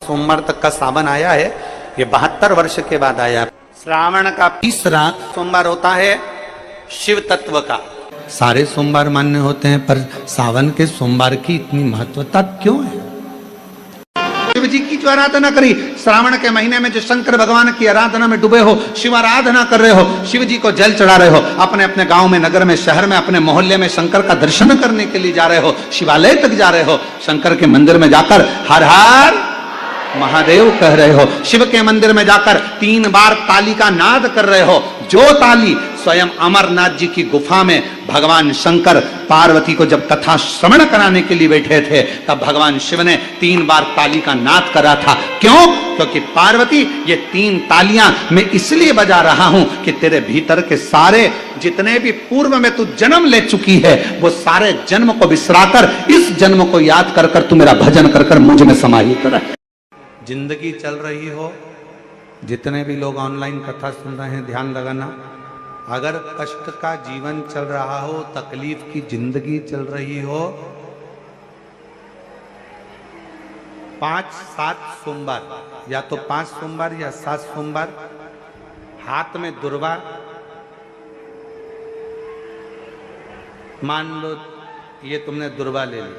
सोमवार तक का सावन आया है, ये 72 वर्ष के बाद आया। श्रावण का तीसरा सोमवार होता है शिव तत्व का। सारे सोमवार मान्य होते हैं, पर सावन के सोमवार की इतनी महत्वता क्यों है? शिव जी की जो आराधना करी, श्रावण के महीने में जो शंकर भगवान की आराधना में डूबे हो, शिव आराधना कर रहे हो, शिव जी को जल चढ़ा रहे हो, अपने अपने गांव में, नगर में, शहर में, अपने मोहल्ले में शंकर का दर्शन करने के लिए जा रहे हो, शिवालय तक जा रहे हो, शंकर के मंदिर में जाकर हर हर महादेव कह रहे हो, शिव के मंदिर में जाकर 3 बार ताली का नाद कर रहे हो। जो ताली स्वयं अमरनाथ जी की गुफा में भगवान शंकर पार्वती को जब कथा श्रवण कराने के लिए बैठे थे, तब भगवान शिव ने 3 बार ताली का नाद करा था। क्यों? क्योंकि पार्वती, ये 3 तालियां मैं इसलिए बजा रहा हूं कि तेरे भीतर के सारे जितने भी पूर्व में तू जन्म ले चुकी है, वो सारे जन्म को बिसराकर इस जन्म को याद कर कर तू मेरा भजन कर कर मुझ में समाहित रहे। जिंदगी चल रही हो, जितने भी लोग ऑनलाइन कथा सुन रहे हैं, ध्यान लगाना, अगर कष्ट का जीवन चल रहा हो, तकलीफ की जिंदगी चल रही हो, 5-7 सोमवार, या तो 5 सोमवार या 7 सोमवार, हाथ में दुर्वा, मान लो ये तुमने दुर्वा ले ली,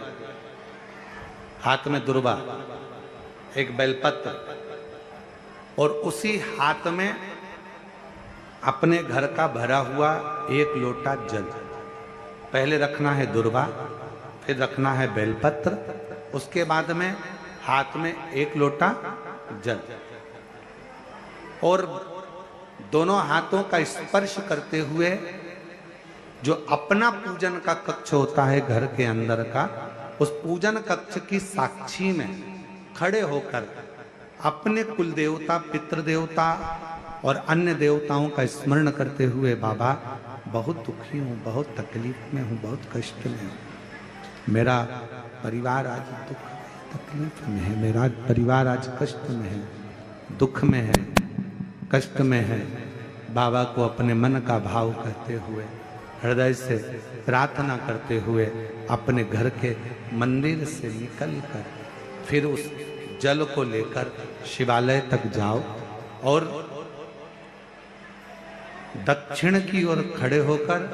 हाथ में दुर्वा, एक बेलपत्र, और उसी हाथ में अपने घर का भरा हुआ 1 लोटा जल। पहले रखना है दुर्वा, फिर रखना है बेलपत्र, उसके बाद में हाथ में 1 लोटा जल, और दोनों हाथों का स्पर्श करते हुए जो अपना पूजन का कक्ष होता है घर के अंदर का, उस पूजन कक्ष की साक्षी में खड़े होकर अपने कुल देवता, पितृ देवता और अन्य देवताओं का स्मरण करते हुए, बाबा बहुत दुखी हूँ, बहुत तकलीफ में हूँ, बहुत कष्ट में हूँ, मेरा परिवार आज दुख तकलीफ में है, मेरा परिवार आज कष्ट में है, दुख में है, कष्ट में है। बाबा को अपने मन का भाव कहते हुए, हृदय से प्रार्थना करते हुए अपने घर के मंदिर से निकलकर फिर उस जल को लेकर शिवालय तक जाओ और दक्षिण की ओर खड़े होकर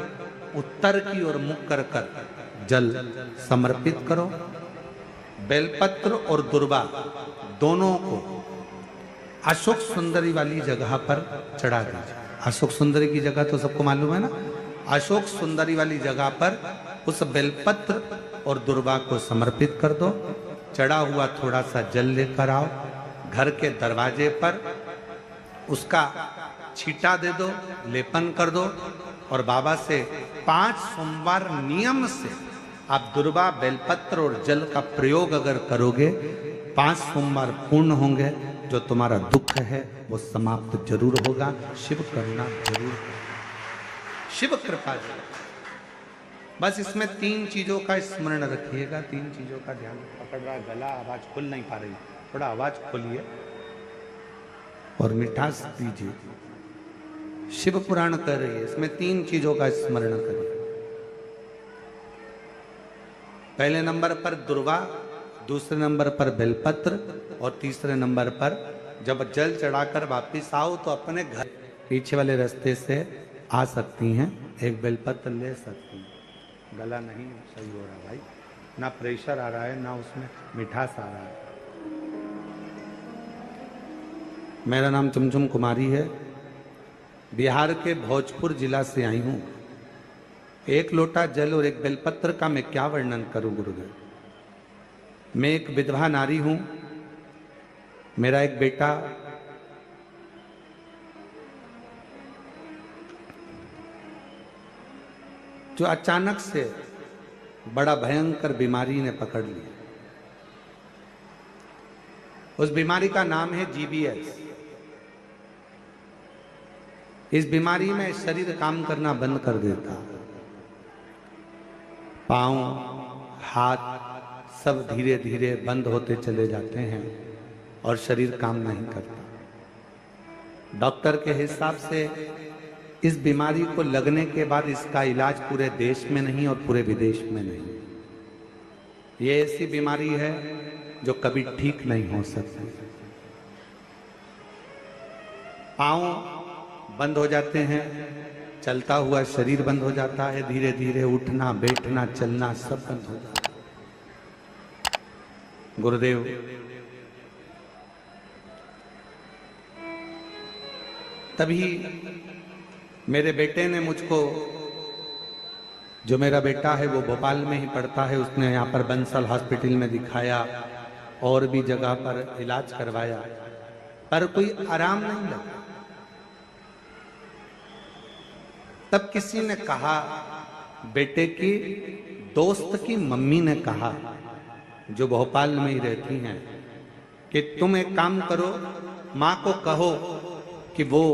उत्तर की ओर मुख कर कर जल समर्पित करो। बेलपत्र और दुर्वा दोनों को अशोक सुंदरी वाली जगह पर चढ़ा दीजिए। अशोक सुंदरी की जगह तो सबको मालूम है ना? अशोक सुंदरी वाली जगह पर उस बेलपत्र और दुर्वा को समर्पित कर दो। चढ़ा हुआ थोड़ा सा जल लेकर आओ, घर के दरवाजे पर उसका छींटा दे दो, लेपन कर दो, और बाबा से 5 सोमवार नियम से आप दुर्वा, बेलपत्र और जल का प्रयोग अगर करोगे, 5 सोमवार पूर्ण होंगे। जो तुम्हारा दुख है वो समाप्त जरूर होगा। शिव करुणा जरूर, शिव कृपा जरूर। बस इसमें 3 चीजों का स्मरण रखिएगा, 3 चीजों का ध्यान। पकड़ रहा गला, आवाज खुल नहीं पा रही, थोड़ा आवाज खोलिए और मिठास दीजिए। शिव पुराण कर रही है, इसमें 3 चीजों का स्मरण करिए। पहले नंबर पर दुर्वा, दूसरे नंबर पर बेलपत्र, और तीसरे नंबर पर जब जल चढ़ाकर वापिस आओ तो अपने घर पीछे वाले रास्ते से आ सकती हैं, एक बेलपत्र ले सकती हैं। गला नहीं सही हो रहा भाई, ना प्रेशर आ रहा है, ना उसमें मिठास आ रहा है। मेरा नाम चुमचुम कुमारी है, बिहार के भोजपुर जिला से आई हूँ। 1 लोटा जल और 1 बेलपत्र का मैं क्या वर्णन करूं गुरुदेव। मैं एक विधवा नारी हूं, मेरा एक बेटा जो अचानक से बड़ा भयंकर बीमारी ने पकड़ लिया। उस बीमारी का नाम है GBS। इस बीमारी में शरीर काम करना बंद कर देता, पांव, हाथ सब धीरे धीरे बंद होते चले जाते हैं और शरीर काम नहीं करता। डॉक्टर के हिसाब से इस बीमारी को लगने के बाद इसका इलाज पूरे देश में नहीं और पूरे विदेश में नहीं। ये ऐसी बीमारी है जो कभी ठीक नहीं हो सकते। पाँव बंद हो जाते हैं, चलता हुआ शरीर बंद हो जाता है, धीरे धीरे उठना बैठना चलना सब बंद हो जाता है। गुरुदेव तभी मेरे बेटे ने मुझको, जो मेरा बेटा है वो भोपाल में ही पढ़ता है, उसने यहाँ पर बंसल हॉस्पिटल में दिखाया और भी जगह पर इलाज करवाया, पर कोई आराम नहीं लगा। तब किसी ने कहा, बेटे की दोस्त की मम्मी ने कहा, जो भोपाल में ही रहती हैं, कि तुम एक काम करो, माँ को कहो कि वो,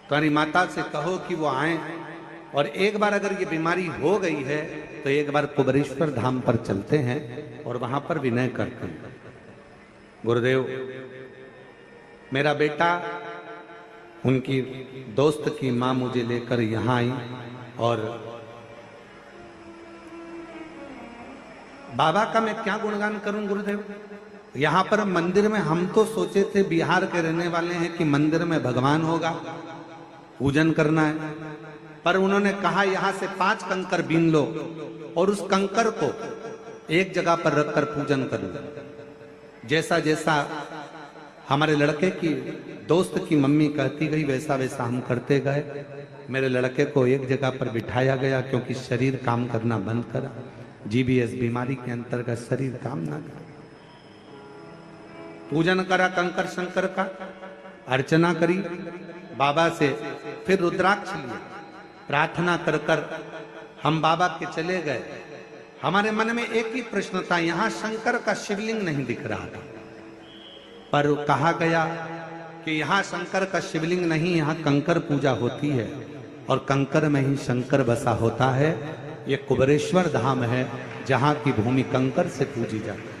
तुम्हारी माता से कहो कि वो आए और एक बार अगर ये बीमारी हो गई है तो एक बार कुबेरेश्वर धाम पर चलते हैं और वहां पर विनय करते हैं। गुरुदेव मेरा बेटा, उनकी दोस्त की माँ मुझे लेकर यहाँ आई और बाबा का मैं क्या गुणगान करूं गुरुदेव। यहाँ पर मंदिर में हम तो सोचे थे बिहार के रहने वाले हैं कि मंदिर में भगवान होगा, पूजन करना है, पर उन्होंने कहा यहाँ से 5 कंकर बीन लो और उस कंकर को एक जगह पर रखकर पूजन कर लो। जैसा जैसा हमारे लड़के की दोस्त की मम्मी कहती गई वैसा वैसा हम करते गए। मेरे लड़के को एक जगह पर बिठाया गया क्योंकि शरीर काम करना बंद करा, जीबीएस बीमारी के अंतर्गत शरीर काम ना करा। पूजन करा कंकर शंकर का, अर्चना करी बाबा से, फिर रुद्राक्ष लिए, प्रार्थना कर कर हम बाबा के चले गए। हमारे मन में एक ही प्रश्न था, यहाँ शंकर का शिवलिंग नहीं दिख रहा था, पर कहा गया कि यहाँ शंकर का शिवलिंग नहीं, यहाँ कंकर पूजा होती है और कंकर में ही शंकर बसा होता है। ये कुबेरेश्वर धाम है जहाँ की भूमि कंकर से पूजी जाती है।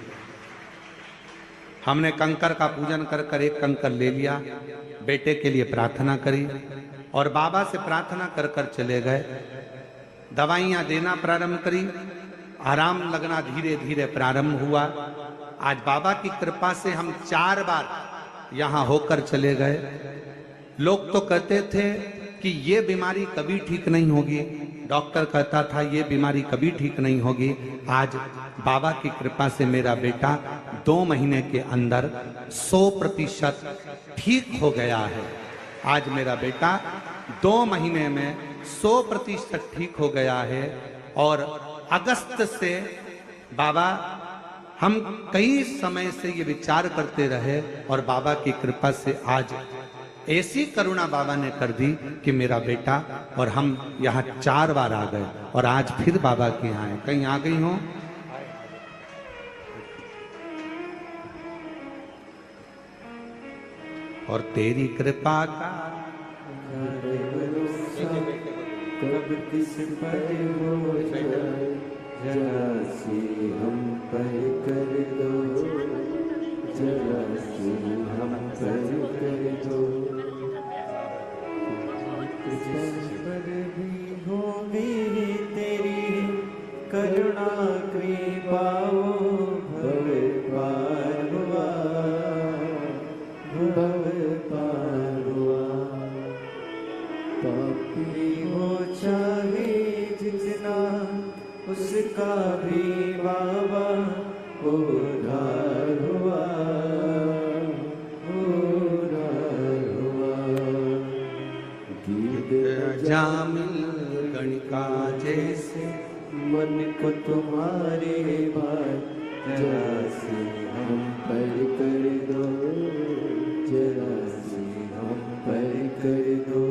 हमने कंकर का पूजन कर कर एक कंकर ले लिया, बेटे के लिए प्रार्थना करी और बाबा से प्रार्थना कर कर चले गए। दवाइयाँ देना प्रारंभ करी, आराम लगना धीरे धीरे प्रारंभ हुआ। आज बाबा की कृपा से हम 4 बार यहाँ होकर चले गए। लोग तो कहते थे कि ये बीमारी कभी ठीक नहीं होगी, डॉक्टर कहता था ये बीमारी कभी ठीक नहीं होगी। आज बाबा की कृपा से मेरा बेटा 2 महीने के अंदर 100% ठीक हो गया है। आज मेरा बेटा 2 महीने में 100% ठीक हो गया है। और अगस्त से बाबा, हम कई समय से ये विचार करते रहे और बाबा की कृपा से आज ऐसी करुणा बाबा ने कर दी कि मेरा बेटा और हम यहाँ 4 बार आ गए और आज फिर बाबा के यहाँ आए। कहीं आ गई हो? और तेरी कृपा का कब किस पर हो जाए, जरा सी हम पर कर दो, जरा सी हम पर दो। पर भी होगी तेरी करुणा कृपा, भव पार हुआ, भव पार हुआ। पापी हो चाहे जितना, उसका भी बाबा उद्धार हुआ, उद्धार हुआ। गीत जामिल गणिका जैसे मन को तुम्हारे भार, जरा से हम पर कर दो, जरा से हम पर कर दो।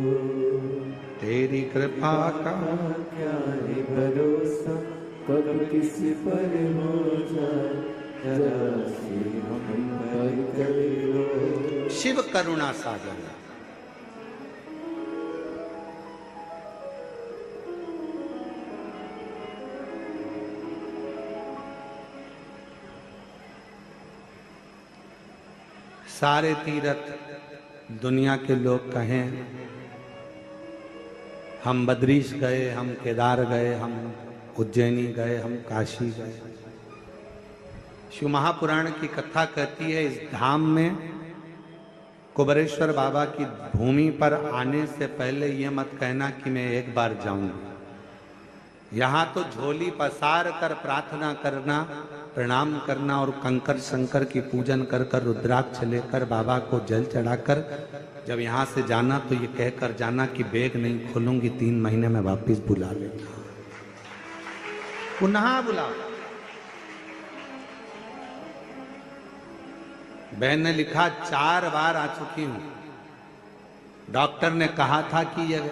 तेरी कृपा का क्या है भरोसा, कब किस पर हो जाए, जरा से हम पर कर दो। शिव करुणा सागर। सारे तीर्थ दुनिया के लोग कहें, हम बद्रीश गए, हम केदार गए, हम उज्जैनी गए, हम काशी गए, शिव महापुराण की कथा कहती है, इस धाम में कुबेरेश्वर बाबा की भूमि पर आने से पहले ये मत कहना कि मैं एक बार जाऊंगा। यहाँ तो झोली पसार कर प्रार्थना करना, प्रणाम करना और कंकर शंकर की पूजन कर कर रुद्राक्ष लेकर बाबा को जल चढ़ाकर जब यहाँ से जाना तो ये कहकर जाना कि बैग नहीं खोलूंगी, 3 महीने में वापिस बुला लेंगे, पुनः बुला। बहन ने लिखा 4 बार आ चुकी हूं, डॉक्टर ने कहा था कि यह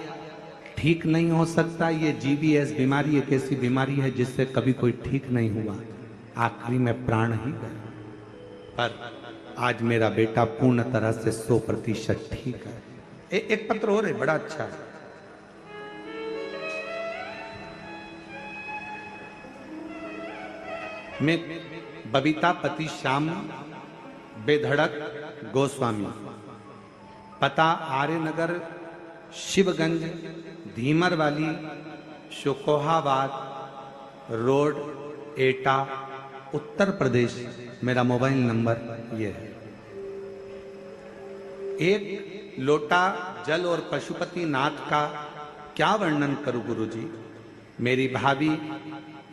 ठीक नहीं हो सकता, ये GBS बीमारी एक ऐसी बीमारी है जिससे कभी कोई ठीक नहीं हुआ, आखिरी में प्राण ही गए। पर आज मेरा बेटा पूर्ण तरह से 100% ठीक है। एक पत्र और है, बड़ा अच्छा है। मैं बबीता पति श्याम बेधड़क गोस्वामी, पता आर्यनगर शिवगंज धीमर वाली शुकोहाबाद रोड एटा उत्तर प्रदेश। मेरा मोबाइल नंबर ये है। एक लोटा जल और पशुपति नाथ का क्या वर्णन करूं गुरुजी। मेरी भाभी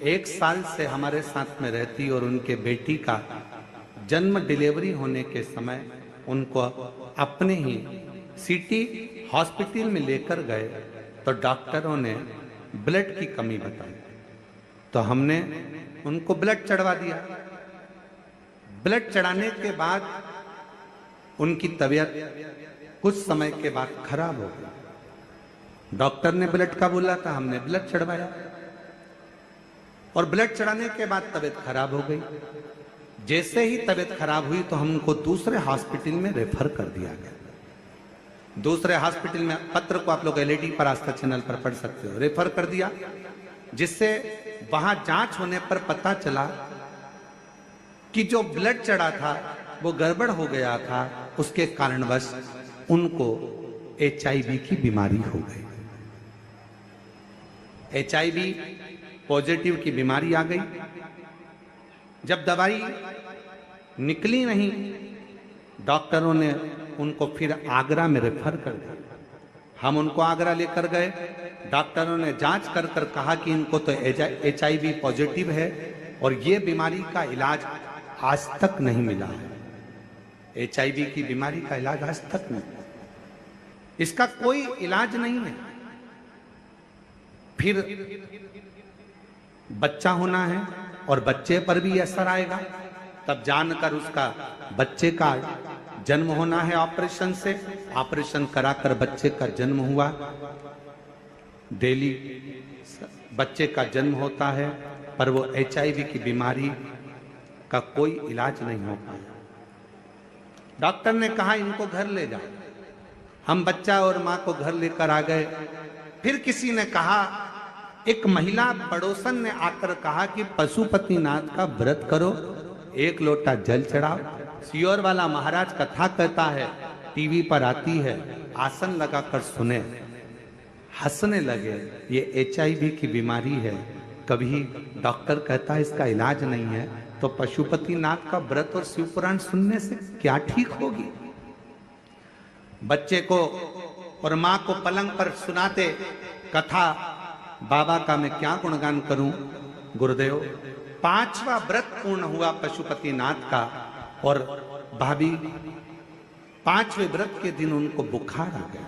1 साल से हमारे साथ में रहती और उनके बेटी का जन्म डिलीवरी होने के समय उनको अपने ही सिटी हॉस्पिटल में लेकर गए तो डॉक्टरों ने ब्लड की कमी बताई, तो हमने उनको ब्लड चढ़वा दिया। ब्लड चढ़ाने के बाद उनकी तबीयत कुछ समय के बाद खराब हो गई। डॉक्टर ने ब्लड का बोला था, हमने ब्लड चढ़वाया और ब्लड चढ़ाने के बाद तबीयत खराब हो गई। जैसे ही तबीयत खराब हुई तो हमको दूसरे हॉस्पिटल में रेफर कर दिया गया। दूसरे हॉस्पिटल में, पत्र को आप लोग LED पर आस्था चैनल पर पढ़ सकते हो, रेफर कर दिया, जिससे वहां जांच होने पर पता चला कि जो ब्लड चढ़ा था वो गड़बड़ हो गया था, उसके कारणवश उनको HIV की बीमारी हो गई। HIV पॉजिटिव की बीमारी आ गई। जब दवाई निकली नहीं, डॉक्टरों ने उनको फिर आगरा में रेफर कर दिया। हम उनको आगरा लेकर गए, डॉक्टरों ने जांच कर कर कहा कि इनको तो HIV पॉजिटिव है और ये बीमारी का इलाज आज तक नहीं मिला है। HIV की बीमारी का इलाज आज तक नहीं, इसका कोई इलाज नहीं है। फिर बच्चा होना है और बच्चे पर भी असर आएगा, तब जानकर उसका बच्चे का जन्म होना है ऑपरेशन से। ऑपरेशन कराकर बच्चे का जन्म हुआ। डेली बच्चे का जन्म होता है, पर वो HIV की बीमारी का कोई इलाज नहीं हो पाया। डॉक्टर ने कहा इनको घर ले जाओ। हम बच्चा और मां को घर लेकर आ गए। फिर किसी ने कहा, एक महिला पड़ोसन ने आकर कहा कि पशुपतिनाथ का व्रत करो, 1 लोटा जल चढ़ाओ। सियोर वाला महाराज कथा कहता है, टीवी पर आती है, आसन लगाकर सुने, हंसने लगे। ये HIV की बीमारी है। कभी डॉक्टर कहता है इसका इलाज नहीं है, तो पशुपतिनाथ का व्रत और शिव पुराण सुनने से क्या ठीक होगी। बच्चे को और मां को पलंग पर सुनाते कथा, बाबा का मैं क्या गुणगान करूं गुरुदेव। 5वां व्रत पूर्ण हुआ पशुपतिनाथ का और भाभी 5वें व्रत के दिन उनको बुखार आ गया।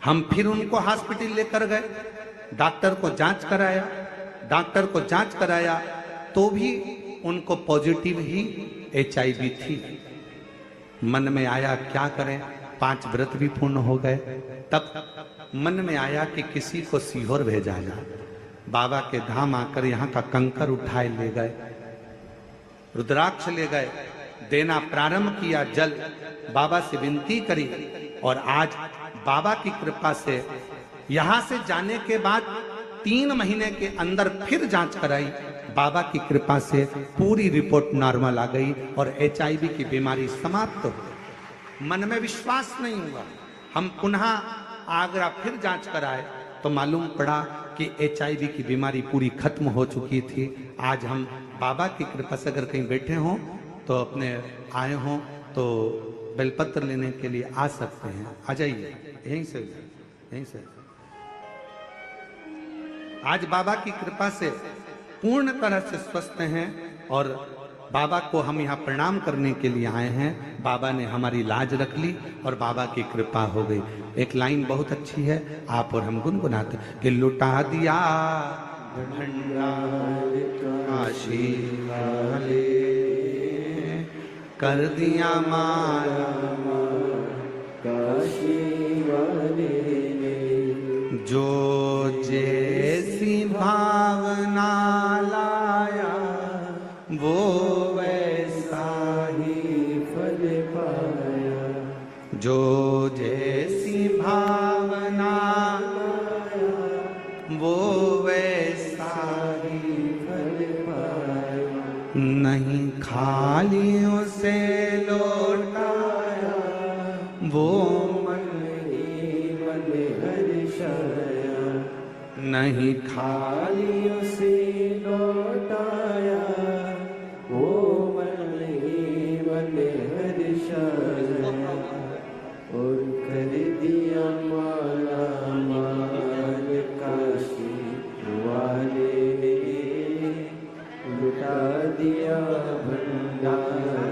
हम फिर उनको हॉस्पिटल लेकर गए, डॉक्टर को जांच कराया तो भी उनको पॉजिटिव ही HIV थी। मन में आया क्या करें, 5 व्रत भी पूर्ण हो गए। तब मन में आया कि किसी को सीहोर भेजा जाए। बाबा के धाम आकर यहाँ का कंकर उठाए ले गए, रुद्राक्ष ले गए, देना प्रारंभ किया, जल बाबा से विनती करी और आज बाबा की कृपा से यहां से जाने के बाद 3 महीने के अंदर फिर जांच कराई। बाबा की कृपा से पूरी रिपोर्ट नॉर्मल आ गई और HIV की बीमारी समाप्त हो गई। मन में विश्वास नहीं हुआ। हम पुनः आगरा फिर जांच कराए तो मालूम पड़ा कि HIV की बीमारी पूरी खत्म हो चुकी थी। आज हम बाबा की कृपा से अगर कहीं बैठे हों तो अपने आए हों तो बेलपत्र लेने के लिए आ सकते हैं, आ जाइए, यहीं से। आज बाबा की कृपा से पूर्ण तरह से स्वस्थ हैं और बाबा को हम यहाँ प्रणाम करने के लिए आए हैं। बाबा ने हमारी लाज रख ली और बाबा की कृपा हो गई। एक लाइन बहुत अच्छी है, आप और हम गुनगुनाते कि लुटा दिया भंडार काशी वाले, कर दिया माला काशी वाले, जो जैसी भावना लाया वो वैसा ही फल पाया, जो जैसी भावना लाया वो वैसा ही फल पाया, नहीं खाली उसे लौटाया वो मन ही मन हर्षाया, नहीं खाली उसे लौटाया वो मन ही मन हर्षाया, और कर दिया माला माल काशी वाले ने, लुटा दिया भंडार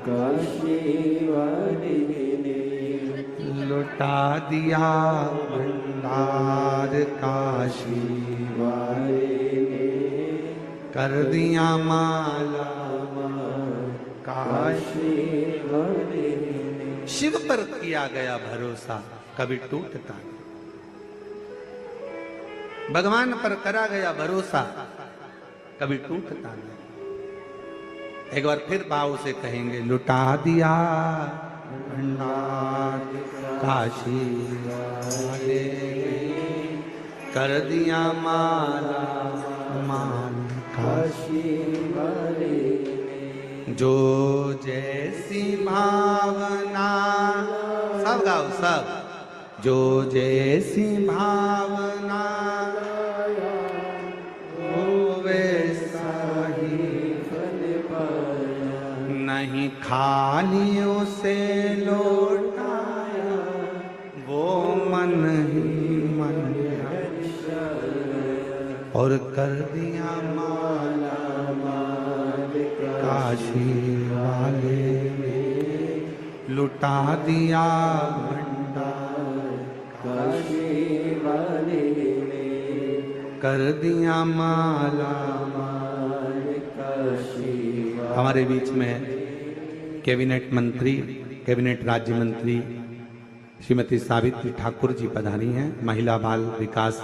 काशी वाले ने, लुटा दिया भंडार काशी वाले ने, कर दिया माला काशी वाले ने। शिव पर किया गया भरोसा कभी टूटता नहीं, भगवान पर करा गया भरोसा कभी टूटता नहीं। एक बार फिर भाव से कहेंगे, लुटा दिया भंडार काशी वाले, कर दिया माला माल काशी वाले, जो जैसी भावना, सब गाओ सब, जो जैसी भावना वो वैसा ही फल पाया, नहीं खाली उसे लौटाया वो मन ही मन और कर दिया माला माल काशी वाले में, लुटा दिया भंडार काशी वाले में, कर दिया माला माल काशी वाले। हमारे बीच में कैबिनेट मंत्री, कैबिनेट राज्य मंत्री श्रीमती सावित्री ठाकुर जी पधारी हैं, महिला बाल विकास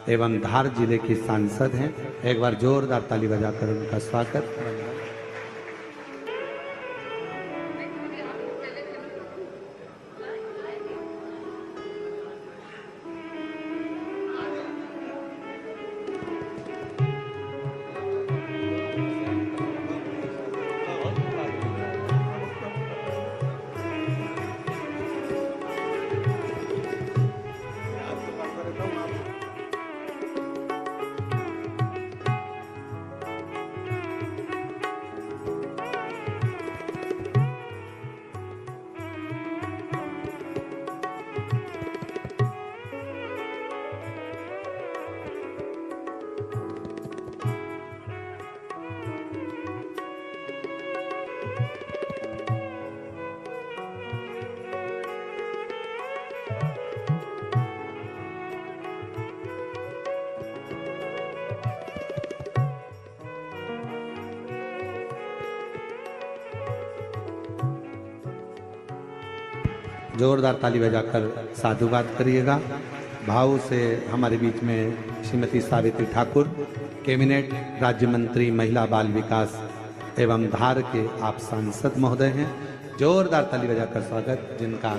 एवं धार जिले की सांसद हैं। एक बार जोरदार ताली बजाकर उनका स्वागत। जोरदार ताली बजाकर साधुवाद करिएगा। भाव से हमारे बीच में श्रीमती सावित्री ठाकुर, कैबिनेट राज्य मंत्री महिला बाल विकास एवं धार के आप सांसद महोदय हैं। जोरदार ताली बजाकर स्वागत जिनका